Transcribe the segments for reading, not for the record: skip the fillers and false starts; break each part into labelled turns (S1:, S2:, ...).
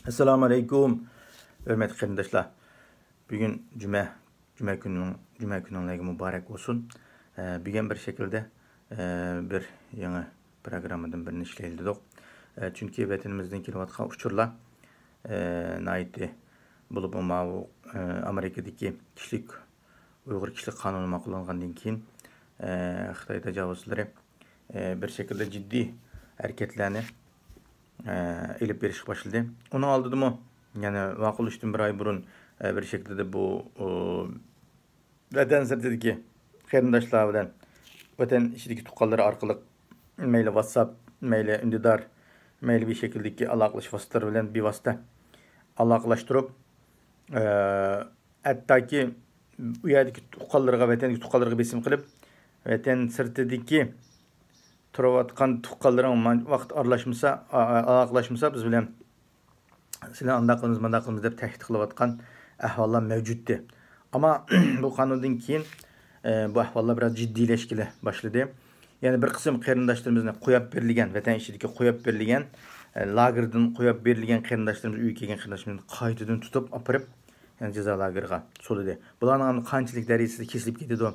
S1: Assalamu alaikum. Hürmetli kardeşler. Bugün cuma gününüz mübarek olsun. Bugün bir şekilde bir yeni programdan birini işleyildik. Çünkü vatanımızdan kelayotgan uçurlar naiti bulup Amerika'daki Uyghur kişilik kanunu maqullangandan keyin Xitoy tajovuzchilari bir şekilde ciddi hareketlerini elip beriş başladı. Onu aldı mı? Yani vakılıştım bir ay burun bir şekilde de bu vatan sırtındaki qarindoshlar bilan vatan içindeki tuqqanları arkalık meyli WhatsApp, meyli Ündidar, meyli bir şekildeki alaqlaş vasıtaları bilan bir vasıta alaqlaştırıp hatta ki u yerdeki tuqqanlarga, vatandagi tuqqanlarga besim qilib, vatan sırtındaki turayotgan tuqqanlaring vaqt aloqalashmasa biz bilan sizlar undaq qilamiz, mundaq qilamiz deb tahdid qilayotgan ahvollar mavjuddi. Ama bu qonundan keyin bu ahvollar biraz jiddiylashgili boshladi. Yani bir qism qarindoshlarimizni qo'yib berilgan, vatan ichidagi qo'yib berilgan, lagerdan qo'yib berilgan qarindoshlarimiz, uyga kelgan qarindoshlarimizni qaytadan tutib olib, yani jazo lageriga soladi. Bularning qanchalik darajasida kesilib ketadi,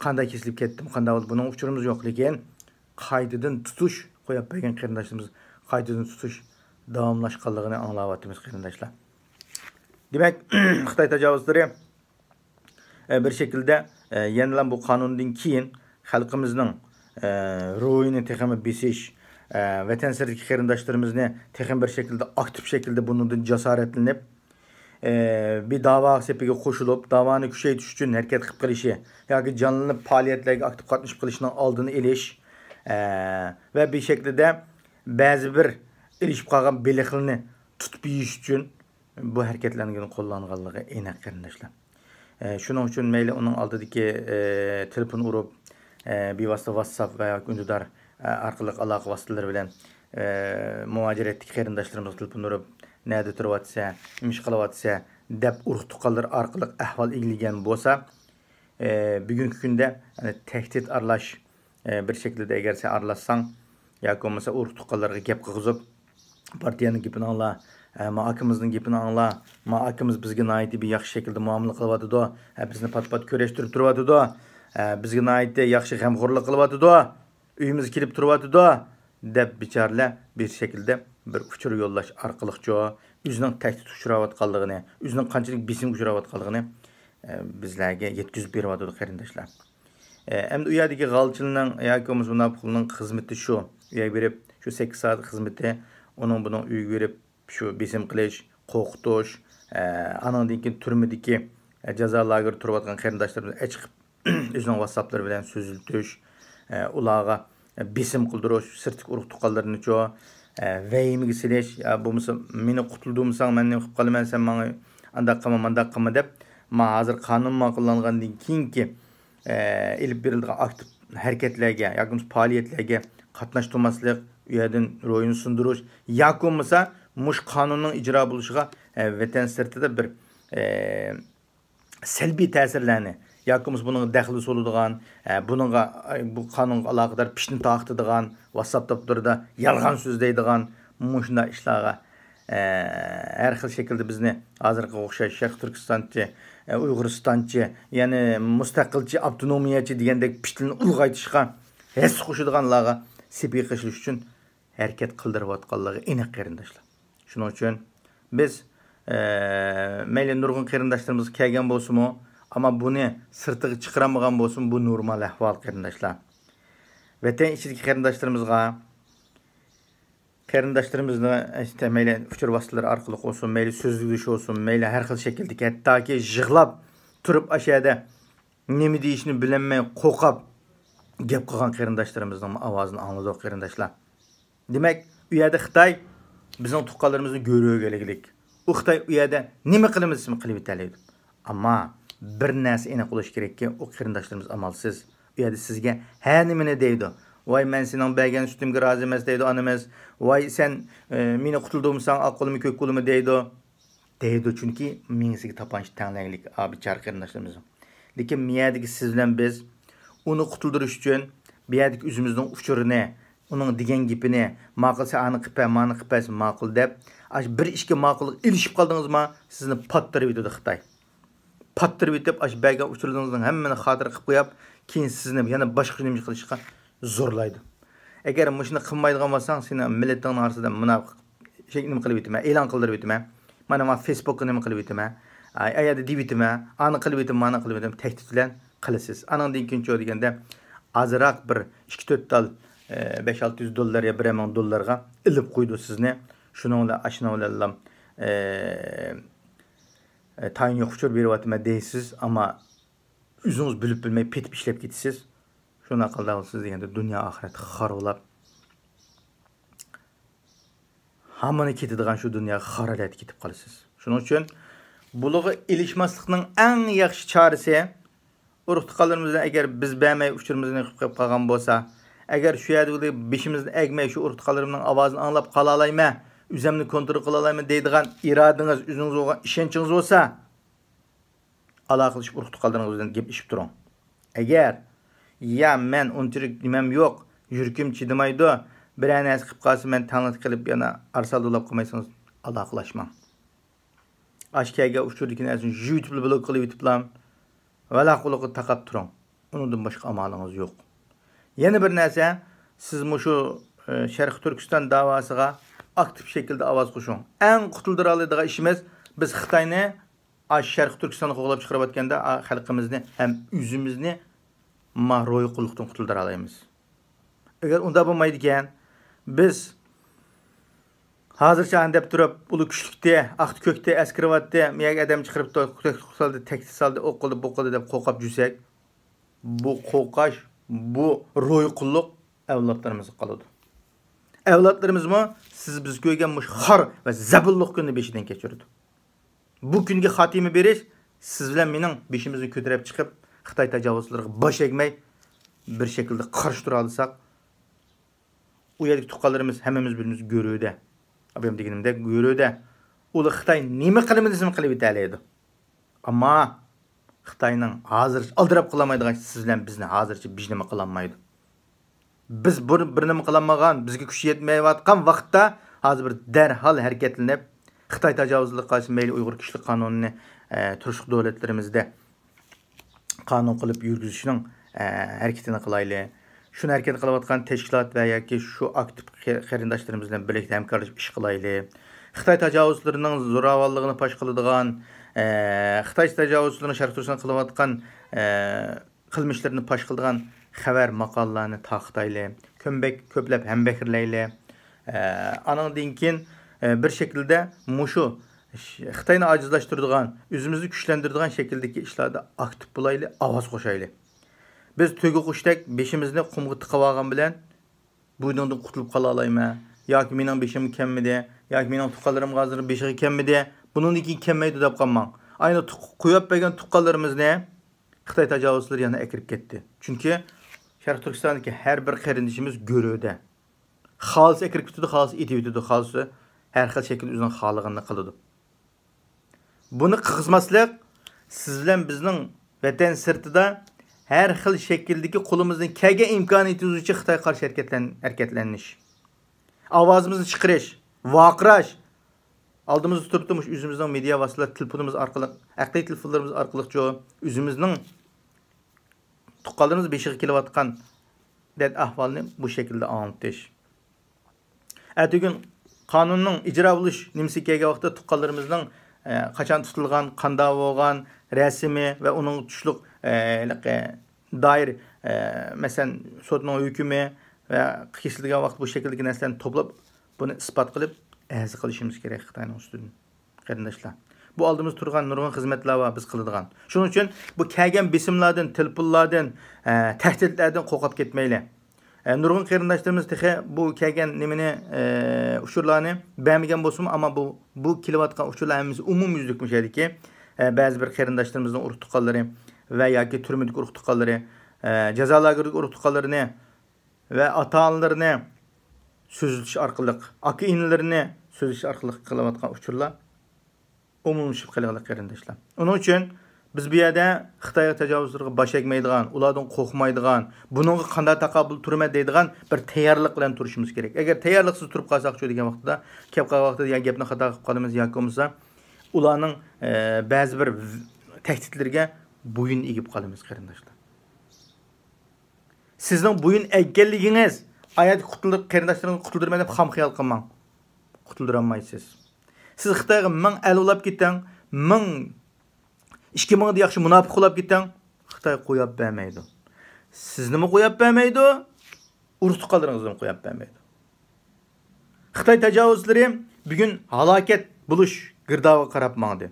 S1: qanday kesilib ketdi, qanday bo'ldi, buning uchurimiz yo'q, lekin qaytadan tutuş qo'yib bergan qarindoshlarimiz qaytadan tutuş davomlashganligini anglayapmiz qarindoshlar. Demak, Xitoy tajovuzlari bir şekilde yenilen bu kanundan keyin xalqimizning ruhini texmi besish, vatan sirtidagi qarindoshlarimizni texmi bir şekilde aktif şekilde bundan jasoratlanib bir dava sepiga qo'shilib, davani kuchaytirish uchun harakat qilib qilishi yoki jonlanib faoliyatlarga aktiv qatnashib qilishning oldini olish ve bir şekilde bazı bir ilişip kalgan beliqlarni tutib yiyish uchun bu hareketlerini qo'llanganligi aniq qarindoshlar. Şunun için meyli onun aldığındaki telefon urup bir vasıta WhatsApp veya Ündidar arkalık alaqa vasıtaları bilen muhacir ettik qarindoshlarimiz telefon urup nerede turayotsa, imiş qilayotsa deb urug' tuqqanlar arkalık ahval ilgilen bo'lsa bugünkü günde yani tehdit aralash bir şekilde eğer sen aralashsang yoki bo'lmasa urug' tuqqanlarga gap qilg'izib partiyaning gapini angla, akimizning gapini angla, akimiz bizga naiti bir yaxshi şekilde muomala qilyotidi, bizni pat-pat ko'rishtirib turyotidi, bizga naiti yaxshi g'amxo'rlik qilyotidi, uyimizga kelib turyotidi deb bicharalar bir şekilde bir uchur yo'llash orqali o'zining tahdid uchrayotganligini, o'zining qanchalik besim uchrayotganligini bizlarga yetkazib beryotidi qarindoshlar. Endi u yerdagi g'alchilarning yoki bunday pulning xizmati shu. Uyaga berib, shu 8 soat xizmati, onun bunun uyga berib, shu besim qilish, qo'rqitish, anandan keyin turmadagi jazo lageri turayotgan qarindoshlarimizni chiqib o'zining WhatsApp'lari bilan so'ziltish, ularga besim qildirish, sirtlik urug' tuqqanlarini vahimaga silish, bo'lmasa meni qutuldimsan, men nima qilib qolaman, sen menga andaq qilma, mandaq qilma deb, men hozir qonun ma'qullangandan keyingi elib berilgan aktiv hareketlerge, yoki faaliyetlerge qatnashtirmaslik, u yerdan ro'yini sindirish, yoki bo'lmasa mush qonunning ijro bo'lishiga vatan sirtida bir salbiy ta'sirlarni yoki buning daxli soladigan, buningga bu qonunga aloqador pishni taqtadigan, WhatsApp toplarida yolg'on so'zlaydigan mushunday ishlarga her xil şekilde bizni hozirgi o'xshash Sharq Turkistonchi, Uyg'uristonchi, ya'ni mustaqilchi, avtonomiyachi degandek pishtilni ulg'aytishga, his qo'shadiganlarga sepiga qo'shilish uchun harakat qildirayotganligi aniq qarindoshlar. Shuning uchun biz mayli nurg'un qarindoshlarimiz kelgan bo'lsa-mu, ama buni sirtiga chiqaramagan bo'lsin, bu normal ahvol qarindoshlar. Vatan ichidagi qarindoshlarımızga işte meyli uçur vasıtaları arkalı olsun, meyli sözlülüş olsun, meyli her xil şekildeki hatta ki jığlab turup aşağıda nemi deyişini bilinmey qo'qab gap qilgan qarindoshlarımızın avazını anladık qarindoshlar. Demek u yerda Xitoy bizning tuqqanlarimizni görüyor keleglik. U Xitoy u yerda nima qilamiz qilib yetalaydi. Ammo bir narsa aniq bo'lishi kerakki, u qarindoshlarimiz amalsiz. U yerda sizga har nimani deydi. Vay men senin bergen sütümge razı emas deydi anamız. Vay sen meni qutuldimsan, oq qo'limi ko'k qo'limi deydi. Deydi çünkü menisiga tapanch tanlaylik abi qarindoshlarimiz. Lekin miyadagi siz bilan biz uni qutuldirish uchun bu yerdagi o'zimizning uchurini Onun degan gapini ma'qul sani qilpa, mani qilpas ma'qul deb, aş bir ishga ma'qullik ilishib qoldingizmi, sizni pattirib yetadi Xitoy. Pattirib yetib, aş bergan uchurlaringizning hammani xotir qilib qo'yib, keyin sizni yana boshqa nima qilishga zo'rlaydi. Agar mushuni qilmaydigan bo'lsang, seni millatning orasida munofiq nima qilib yetaman, e'lon qildirib yetaman. Mana men Facebookga nima qilib yetaman, ayada deb yetaman, ani qilib yetaman, mana qilib yetaman, tahdid bilan qilasiz. Anandan keyin cho deganda azroq bir 2-4 tal 5-600 dollar ya 1 dollarga ilib qo'ydi sizni. Shuningla ashnolarlam tayin yo'q uchur beryapman deysiz, ammo o'zingiz bilib bilmay petib ishlab ketasiz. Shuna qilasiz deganda dunyo oxirat xorolab hammani ketadigan shu dunyoga xorolab ketib qolasiz. Shuning uchun bulug'i ilishmaslikning eng yaxshi chorasi urug' tuqqanlarimizdan agar biz bermay uchurimizni qilib qolgan bo'lsa, agar shu yerda beshimizni egmay shu urug' tuqqanlarimning ovozini anglab qola olayman, o'zimni kontrol qila olayman deydigan irodangiz, o'zingiz bo'lgan ishonchingiz bo'lsa, aloqa qilib urug' tuqqanlaringizdan gaplashib turing. Agar ya men unchalik nimam yo'q, yurkim chidamaydi, bir narsa qilib qolsa men tanlat qilib yana arsaldolab qolmaysangiz aloqalashmang. Ashkaga uchurdagi narsani YouTube blok qilib yutiblam. Valla quluqni taqab turing. Undan boshqa amalingiz yo'q. Yana bir narsa, siz shu Sharq Turkiston davosiga aktiv shaklda ovoz qo'shing. Eng qutuldira oladigan ishimiz biz Xitoyni Sharq Turkistonni qo'g'lab chiqarayotganda xalqimizni ham o'zimizni mahroy qulluqdan qutuldira olamiz. Agar unda bo'lmaydi ekan, biz hozircha deb turib, ulu kuchlikda, aqti ko'kda askirvatda, miyag adam chiqarib to'qsaldi, tahdid soldi, o'qildi, bo'qildi deb qo'rqab yursak, bu qo'rqash, bu ro'y qulluq avlodlarimizga qoladi. Avlodlarimizmi siz biz ko'rgan mush xor va zabulluq kunni beshidan kechirdi. Bu kunga xotima berish siz bilan mening beshimizni ko'tarib chiqib, Xitoy tajovuzlariga bosh egmay bir shaklda qarshi tura olsak, u yerdagi tuqqanlarimiz hammamiz birimiz görüde. Abim deganimda görüde. Uli Xitoy nima qilib qilib yetalaydi. Ammo Xitoyning hozir aldirab qilolmaydigan siz bilan bizni hozircha hech nima qilolmaydi. Biz bir nima qilolmagan, bizga kuch yetmayotgan vaqtda hozir bir darhol harakatlanib Xitoy tajovuzligiga qarshi mayli Uyg'ur kishilik qonunini turishli davlatlarimizda qonun qilib yurgizishning harakatini qilaylik. Shuni harakat qilayotgan tashkilot va yoki shu aktiv qarindoshlarimiz bilan birlikda hamkorlashib ish qilaylik. Xitoy tajovuzlarining zo'ravonligini fosh qiladigan, Xitoy tajovuzlarining Sharq Turkiston qilayotgan qilmishlarini fosh qiladigan xabar maqolalarni taqtaylik. Ko'plab hambakirlaylik. Anandan keyin bir shaklda mushu Xitoyni ojizlashtiradigan, o'zimizni kuchlantiradigan shakldagi ishlarda aktiv bo'laylik, ovoz qo'shaylik. Biz to'g'i qushdak beshimizni qumga tiqib olgan bilan bu dunyodan qutulib qola olayman, yoki mening beshim kammidi, yoki mening tuqqanlarim hozir beshiga kammidi, bundan keyin kammaydi deb qolmang. Ayni qo'yib bergan tuqqanlarimizni Xitoy tajovuzlari yana akirib ketdi. Chunki Sharq Turkistondagi har bir qarindishimiz görüde. Xolis akirib ketdi, xolis etib ketdi, xolis har xil shaklda o'zining xolig'ini qiladi. Buni qilmaslik siz bilan bizning vatan sirtida her xil şekildeki kulumuzun kelgan imkoniyatimiz uchun Xitoy qarshi harakatlanish. Ovozimizni chiqarish, vaqirash. Aldığımızda turibdimiz o'zimizning media vositalar telefonimiz orqali, aqliy telefonlarimiz orqali o'zimizning tuqqanlarimiz beshiga kelayotgan deb ahvolni bu shaklda anglatish. Ertugün qonunning ijro bo'lish nimasi kelgan vaqtda tuqqanlarimizning qachon tutilgan, qanday bo'lgan rasmi va uning tushliq dair mesela sotning hukmi va kesilgan vaqt bu shakldagi narsalarni to'plab buni isbot qilib arz qilishimiz kerak Xitoyning ustidan. Qarindoshlar, bu oldimizda turgan nurg'un xizmatlar va biz qiladigan. Shuning uchun bu kelgan besimlardan, telefonlardan, tahdidlardan qo'rqib ketmayli. Nurg'un qarindoshlarimiz bu kelgan nimani uchurlarni bermagan bo'lsin, ammo bu kelayotgan uchurlarimiz umumyuzlik mishadiki, ba'zi bir qarindoshlarimizni urug' tuqqanlari va yoki turmadagi urug' tuqqanlari, jazolarga urug' tuqqanlarini va ota-onalarini so'zlatish orqali, aka-inalarini so'zlatish orqali qilayotgan uchurlar umumlashib qolgan qarindoshlar. Uning uchun Biz bu yerda Xitoyga tajovuzlarga bosh egmaydigan, ulardan qo'rqmaydigan, buningga qanday taqobil turma deydigan bir tayyorlik bilan turishimiz kerak. Agar tayyorliksiz turib qolsak-chu degan vaqtda, kelib qolgan vaqtda degan gapni xato qilib qolamiz yoki bo'lmasa, ularning ba'zi bir tahdidlarga bo'yin egib qolamiz qarindoshlar. Sizning bo'yin egganligingiz ayat qutulib qarindoshlaringizni qutuldirmay deb xam xiyol qilmang. Qutuldira olmaysiz. Siz Xitoyga 1000 el ulab ketang, 1000 2000 yaxshi munofiq bo'lib ketang, Xitoy qo'yib bermaydi. Sizni mi qo'yib bermaydi? Urusqalaringizni qo'yib bermaydi. Xitoy tajovuzlari bugun halokat bo'lish girdoviga qarab mangdi.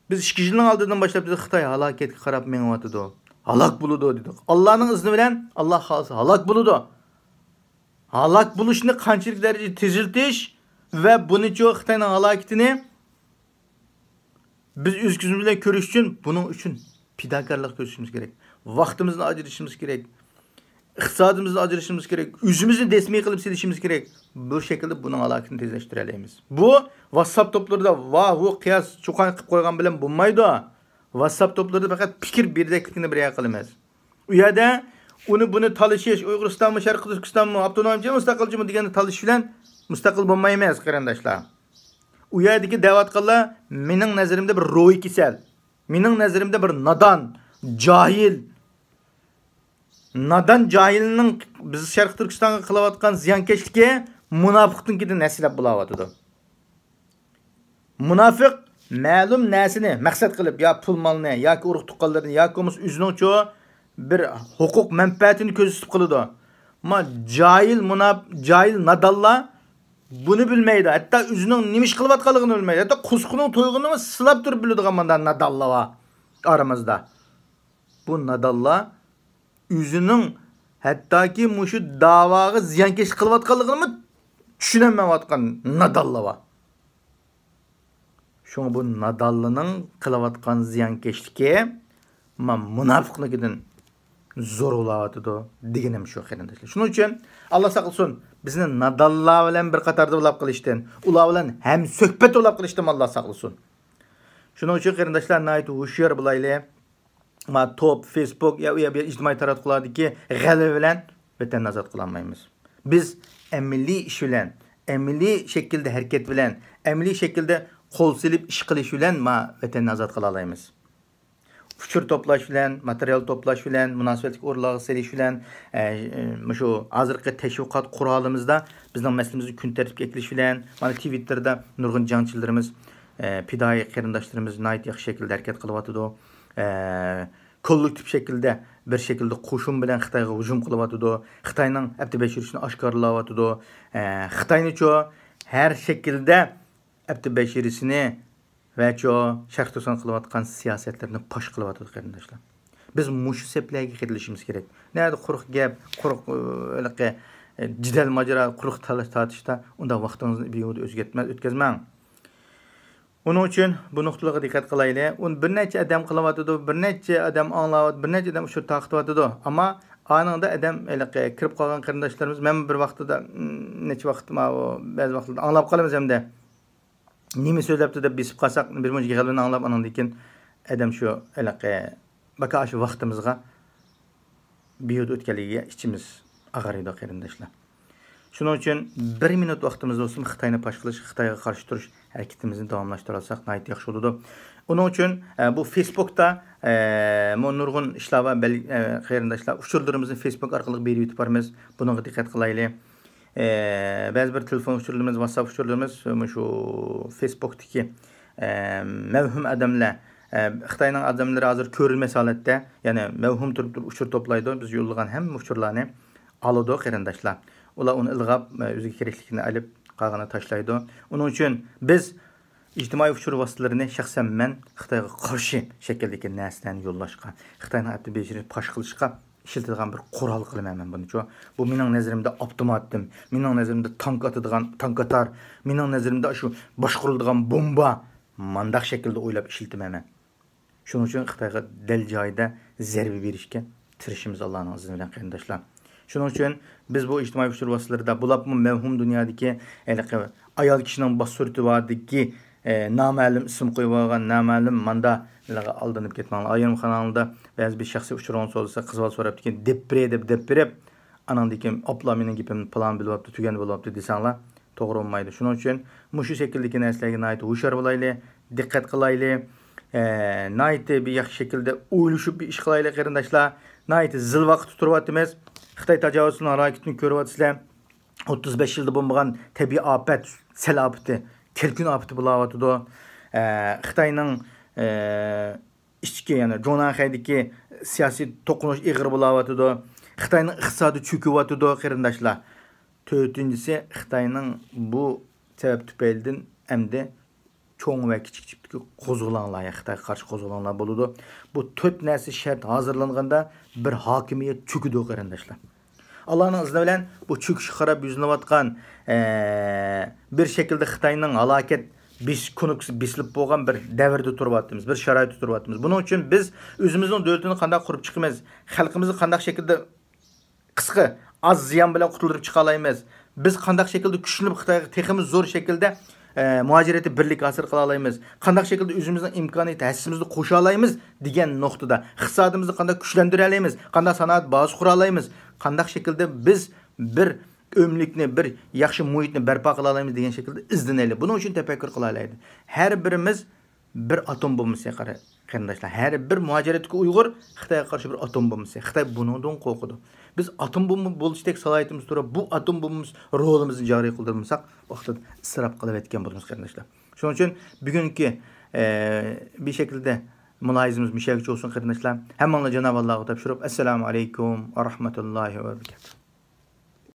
S1: Biz 2 yilning oldidan boshlab biz Xitoy halokatga qarab mengyotdi. Halok bo'ladi dedik. Allohning izni bilan Alloh xolisa halok bo'ladi. Halok bo'lishni qanchalik darajada teziltish va bunichi Xitoyning halokatini biz o'z ko'zimiz bilan ko'rish uchun buning uchun fidokorlik ko'rsatishimiz kerak. Vaqtimizni ajratishimiz kerak. Iqtisodimizni ajratishimiz kerak. O'zimizni desmiy qilib silishimiz kerak. Bu shaklda buning halokatini tezlashtira olamiz. Bu WhatsApp to'plarida va bu qiyos cho'qon qilib qo'ygan bilan bo'lmaydi. WhatsApp to'plarida faqat fikr berdaklikni bir qilamiz. U yerda buni talashish, Uyg'uristonmi, Sharqiy Turkistonmi, avtonomiymi, mustaqilmi deganni talish bilan mustaqil bo'lmaymiz qarindoshlar. U yerdagi da'vatqonlar mening nazarimda bir ro'y kasal. Mening nazarimda bir nodon, jahil. Nodon jahilning biz Sharq Turkistonga qilayotgan ziyonkashligi munofiqnikidan naslab bo'layotdi. Munofiq ma'lum narsani maqsad qilib, yo pul molni, yoki urug' tuqqanlarni, yoki o'zining bir huquq manfaatini ko'rsatib qiladi. Ama jahil nodonlar bunu bilmeydi. Hatta üzünün nimiş kılıvatkalığını bilmeydi. Hatta kuskunun toyğunu sılap durup biliyorduk amanda nadalla var aramızda. Bu nadalla üzünün hatta ki muşu davağı ziyankeş kılıvatkalığını mı düşünemevatkan nadalla var. Şunu bu nadallının kılıvatkan ziyankeşliki ama münafıklıkiden zor olavatdı degenim şu qarindoshlar. Şunun için Allah saqlasin bizni nadallar bilan bir qatorda ulab qilishdan, ular bilan ham suhbat ulab qilishdan Allah saqlasin. Şunun için qarindoshlar nayt hushyor bo'laylik. Ma top, Facebook ya ijtimoiy taratqulardagi g'alaba bilan vatan nazat qilolmaymiz. Biz amaliy ish bilan, amaliy shaklda harakat bilan, amaliy shaklda qo'l silib ish qilish bilan ma vatan nazat qila olamiz. Uçur toplaş bilen, material toplaş bilen, münasebetlik orlağı seliş bilen, şu hazırki teşviqat kuralımızda bizden meselemizi gün tertip ekliş bilen, mana Twitter'da nurgun cançılarımız, pidai qarindoshlarimiz nayt yaxshi şekilde hareket kılıvatıdı. Kollektif şekilde bir şekilde qo'shin bilan Xitoyga hujum qilyapti. Xitoyning abdi bashirishini oshkorlayapti. Xitoyni her şekilde abdi bashirisini ve Sharq Turkiston qilayotgan siyosatlarni pash qilyapti qarindoshlar. Biz mushu seplarga qilishimiz kerak. Nerede quruq gap, quruq jidal majra, quruq talash tortishda unda vaqtingizni behuda o'tkazmang. Onun için bu nuqtalarga diqqat qilaylik. Bir necha adam qilyapti, bir necha adam anglayapti, bir necha adam shu taqityapti. Ammo anında adam kirib qolgan qarindoshlarimiz men bir vaqtida necha vaqt ba'zi vaqtlarda anglab qolamiz hamda nima so'zlabdi deb besib qolsak bir muncha qalbini anglab andan keyin adam shu baka shu vaqtimizga behuda o'tganligiga ichimiz ag'riydi qarindoshlar. Shuning uchun 1 minut vaqtimiz olsun Xitoyni pash qilish, Xitoyga qarshi turish harakatimizni davomlashtirib olsak nayt yaxshi bo'ladi. Uning uchun bu Facebookda nurg'un ishlar va qarindoshlar uchurlarimizni Facebook orqali berib yuboramiz. Bunga diqqat qilaylik. Ba'zi bir telefon uchurlarimiz, WhatsApp uchurlarimiz shu Facebookdagi mavhum odamlar Xitoyning odamlari hozir ko'rilmas holatda, ya'ni mavhum turib uchur to'playdi. Biz yo'llagan hamma uchurlarni oladi qarindoshlar. Ular uni ilg'ab o'ziga kerakligini olib qolganini tashlaydi. Uning uchun biz ijtimoiy uchur vositalarini shaxsan men Xitoyga qarshi shakldagi narsalarni yo'llashga, Xitoyning abdi bashirini pash qilishga ishiladigan bir qurol qilaman buni. Bu mening nazarimda avtomatdim. Mening nazarimda tank atar. Mening nazarimda shu boshqariladigan bomba mandaq shaklda o'ylab ishiltimaman. Shuning uchun Xitoyga dal joyida zarba berishga tirishimiz Allohning izni bilan qarindoshlar. Shuning uchun biz bu ijtimoiy uchur vositalarida bulabmı mevhum dünyadaki ayol kishining bosh surati bordiki noma'lum ism qo'yib olgan, noma'lum manda aldanıp ketmanglar. Ayırım kanalında ba'zi bir şahsiy uchurgan so'zsa qizval so'rabdi ekan, deb berib, anan degan opla mening gapimni plan bilibdi, tugan bo'libdi desanglar, to'g'ri bo'lmaydi. Shuning uchun mushu shekildagi narsalarga nayt hushyor bo'laylik, diqqat qilaylik. Nayt bir yaxshi shaklda o'ylashib bir ish qilaylik qarindoshlar. Nayt zil vaqt turyapmiz. Xitoy tajovuzini harakatini ko'ryapsizlar. 35 yılda bo'lmagan tabiiy afat, sel afati, kelkun afati bo'layotdi. Xitoyning ichki, ya'ni Jonanxaydagi siyosiy to'qinish ig'ir bo'layotdi. Xitoyning iqtisodiy cho'kyapti qarindoshlar. To'rtinchisi, Xitoyning bu sabab tufaylidan endi cho'ng va kichik qo'zg'olonlar, Xitoyga qarshi qo'zg'olonlar bo'ladi. Bu 4 narsa shart hozirlanganda bir hokimiyat cho'kidi qarindoshlar. Allah'ın izni bilen bu çöküş qarab yüzünüvatkan bir şekilde Xitayning halokat bisilib bo'lgan bir davrda turibmiz, bir sharoitda turibmiz. Buning uchun biz o'zimizning davlatini qanday qurib chiqamiz, xalqimizni qanday shaklda qisqa az ziyon bilan qutulib chiqa olamiz. Biz qanday shaklda kuchlanib Xitoyga teximiz zo'r shaklda muhojirati birlik hosil qila olamiz. Qanday shaklda o'zimizning imkoniyat hassimizni qo'sha olamiz degan nuqtada iqtisodimizni qanday kuchlantira olamiz, qanday sanoat bazasi qura olamiz, qanday shaklda biz bir ömlükni, bir yaxshi muhitni barpo qila olamiz degan shaklda izlanaylik. Buning uchun tafakkur qilaylik. Har birimiz bir atom bombasi qarindoshlar. Har bir muhojiratga Uyg'ur Xitoyga qarshi bir atom bombasi. Xitoy buningdan qo'rqadi. Biz atom bomba bo'lishdek salohiyatimiz turib, bu atom bombamiz rolimizni joriy qildirmasak, vaqtida isrof qilib etgan bo'lamiz qarindoshlar. Shuning uchun bugungi bir şekilde mulohazamiz mushagicha olsun qarindoshlar. Hammalarga Janob Allohga topshirib, assalomu alaykum va rahmatullohi va barakatuh.